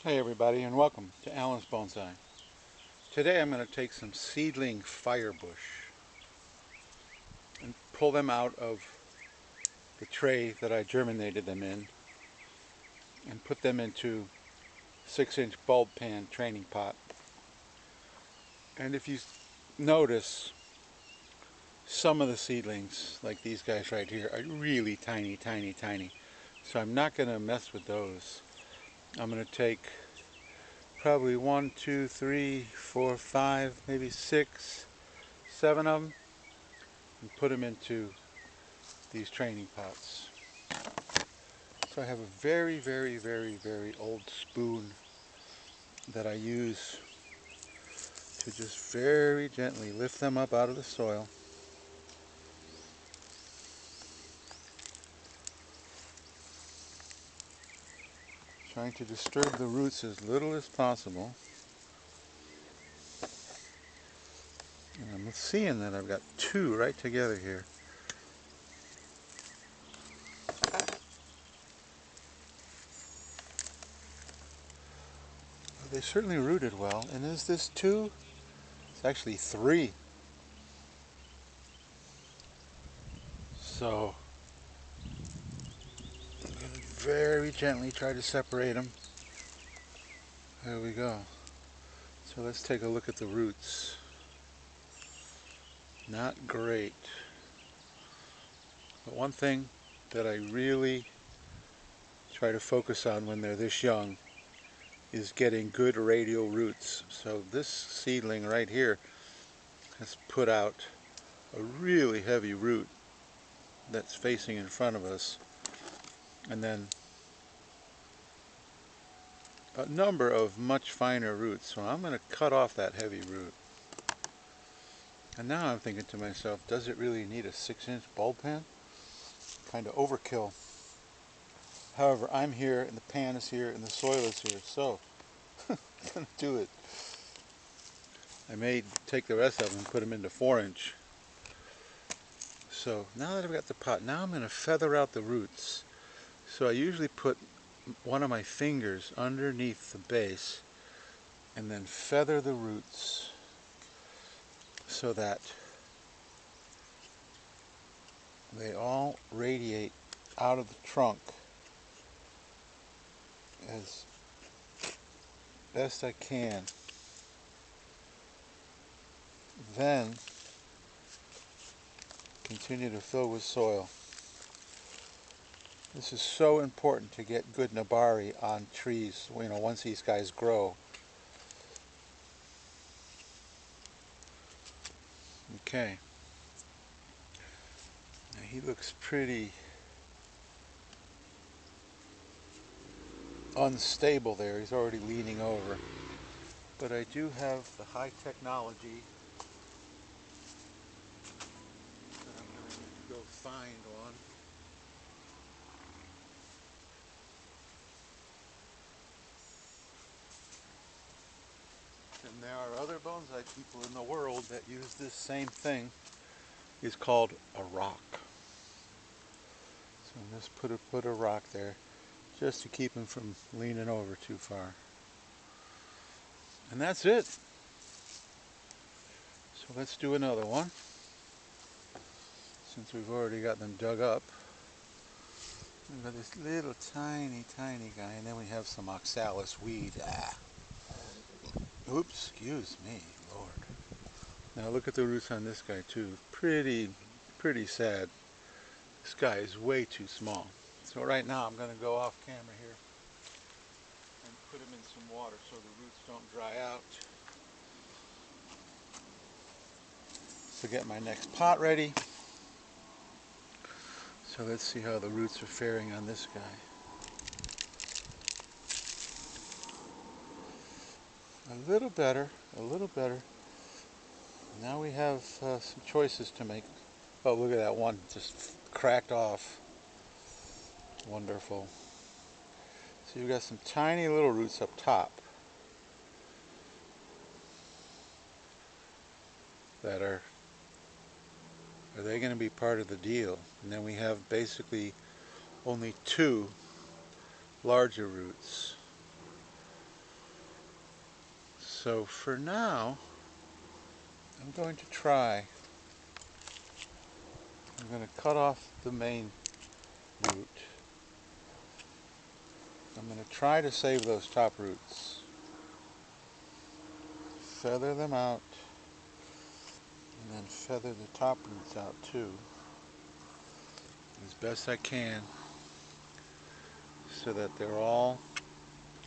Hey everybody, and welcome to Alan's Bonsai. Today I'm going to take some seedling firebush and pull them out of the tray that I germinated them in and put them into 6-inch bulb pan training pot. And if you notice, some of the seedlings, like these guys right here, are really tiny, tiny, tiny. So I'm not going to mess with those. I'm going to take probably 1, 2, 3, 4, 5, maybe 6, 7 of them and put them into these training pots. So I have a very, very, very, very old spoon that I use to just very gently lift them up out of the soil. Trying to disturb the roots as little as possible. And I'm seeing that I've got two right together here. They certainly rooted well. And is this two? It's actually three. So I'm going to very gently try to separate them. There we go. So let's take a look at the roots. Not great. But one thing that I really try to focus on when they're this young is getting good radial roots. So this seedling right here has put out a really heavy root that's facing in front of us, and then a number of much finer roots. So I'm going to cut off that heavy root. And now I'm thinking to myself, does it really need a 6-inch bulb pan? Kind of overkill. However, I'm here and the pan is here and the soil is here, so I'm going to do it. I may take the rest of them and put them into 4-inch. So now that I've got the pot, now I'm going to feather out the roots. So I usually put one of my fingers underneath the base and then feather the roots so that they all radiate out of the trunk as best I can. Then continue to fill with soil. This is so important to get good nabari on trees, once these guys grow. Okay. Now he looks pretty unstable there. He's already leaning over. But I do have the high technology that I'm going to need to go find one. And there are other bonsai people in the world that use this same thing. It's called a rock. So I'm just put a rock there just to keep him from leaning over too far. And that's it. So let's do another one, since we've already got them dug up. We've got this little tiny, tiny guy, and then we have some oxalis weed. Oops, excuse me, Lord. Now look at the roots on this guy too. Pretty sad. This guy is way too small. So right now I'm going to go off camera here and put him in some water so the roots don't dry out. So get my next pot ready. So let's see how the roots are faring on this guy. A little better, a little better. Now we have some choices to make. Oh, look at that one, just cracked off. Wonderful. So you've got some tiny little roots up top that are they going to be part of the deal? And then we have basically only two larger roots. So for now, I'm going to try. I'm going to cut off the main root. I'm going to try to save those top roots. Feather them out, and then feather the top roots out too, as best I can, so that they're all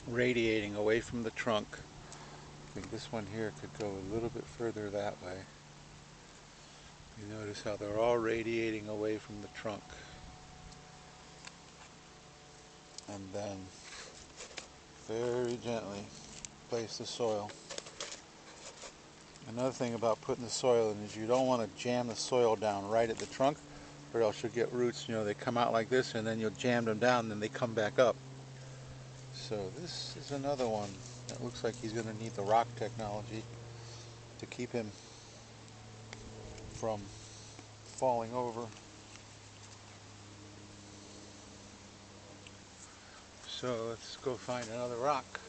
radiating away from the trunk. I think this one here could go a little bit further that way. You notice how they're all radiating away from the trunk. And then very gently place the soil. Another thing about putting the soil in is you don't want to jam the soil down right at the trunk, or else you'll get roots, they come out like this and then you'll jam them down and then they come back up. So this is another one that looks like he's going to need the rock technology to keep him from falling over. So let's go find another rock.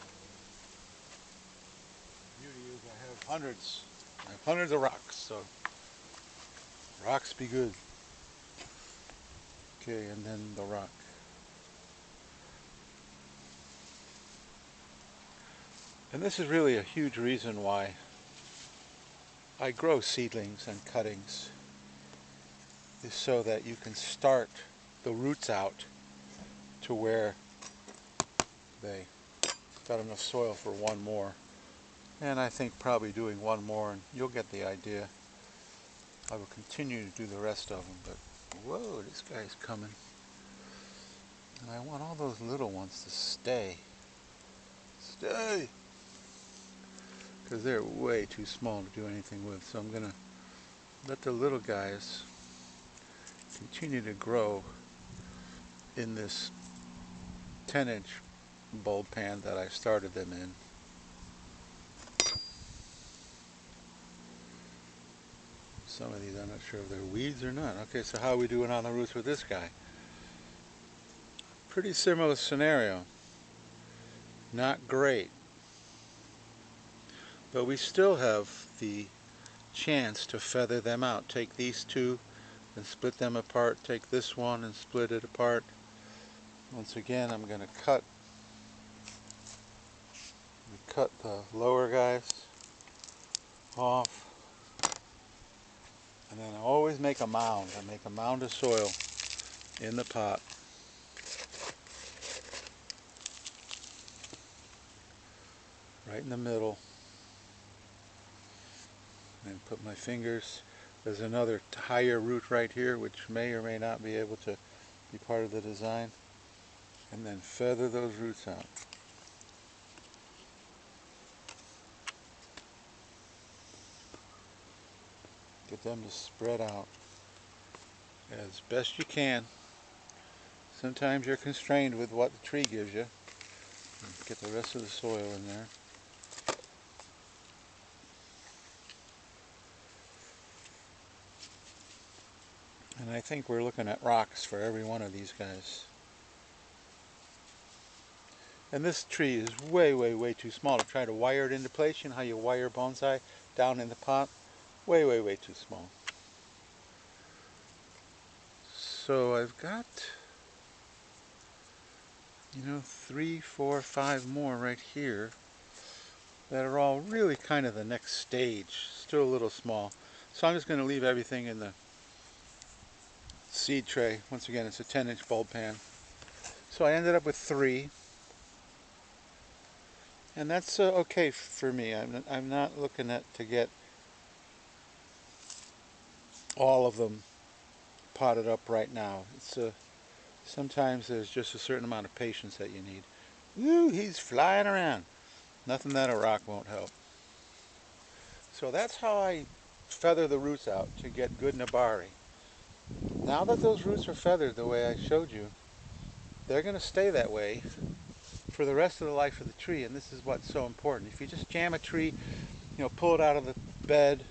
The beauty is I have hundreds of rocks, so rocks be good. Okay, and then the rock. And this is really a huge reason why I grow seedlings and cuttings, is so that you can start the roots out to where they got enough soil for one more. And I think probably doing one more and you'll get the idea. I will continue to do the rest of them, but whoa, this guy's coming. And I want all those little ones to stay. Stay! Because they're way too small to do anything with. So I'm going to let the little guys continue to grow in this 10-inch bulb pan that I started them in. Some of these I'm not sure if they're weeds or not. Okay, so how are we doing on the roots with this guy? Pretty similar scenario. Not great. But we still have the chance to feather them out. Take these two and split them apart. Take this one and split it apart. Once again, I'm going to cut the lower guys off. And then I always make a mound. I make a mound of soil in the pot. Right in the middle. And put my fingers. There's another higher root right here which may or may not be able to be part of the design. And then feather those roots out. Get them to spread out as best you can. Sometimes you're constrained with what the tree gives you. Get the rest of the soil in there. And I think we're looking at rocks for every one of these guys. And this tree is way too small to try to wire it into place. You know how you wire bonsai down in the pot? Way too small. So I've got, 3, 4, 5 more right here that are all really kind of the next stage. Still a little small. So I'm just going to leave everything in the seed tray. Once again, it's a 10-inch bulb pan. So I ended up with 3. And that's okay for me. I'm not looking to get all of them potted up right now. It's sometimes there's just a certain amount of patience that you need. Woo, he's flying around. Nothing that a rock won't help. So that's how I feather the roots out to get good nabari. Now that those roots are feathered the way I showed you, they're going to stay that way for the rest of the life of the tree, and this is what's so important. If you just jam a tree, pull it out of the bed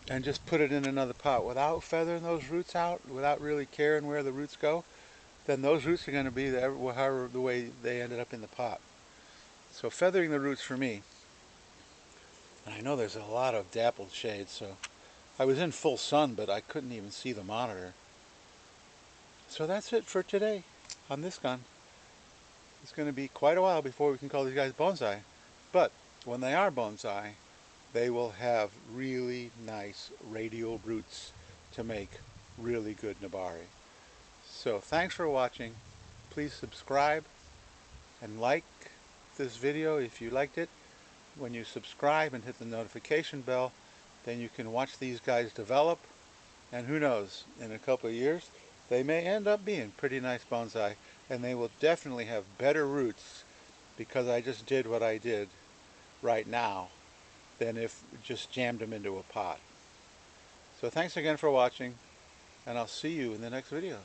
and just put it in another pot without feathering those roots out, without really caring where the roots go, then those roots are going to be the way they ended up in the pot. So feathering the roots for me And I know there's a lot of dappled shade, so I was in full sun, but I couldn't even see the monitor. So that's it for today on this gun. It's going to be quite a while before we can call these guys bonsai. But when they are bonsai, they will have really nice radial roots to make really good nabari. So thanks for watching. Please subscribe and like this video if you liked it. When you subscribe and hit the notification bell, then you can watch these guys develop, and who knows, in a couple of years they may end up being pretty nice bonsai, and they will definitely have better roots because I just did what I did right now than if just jammed them into a pot. So thanks again for watching, and I'll see you in the next video.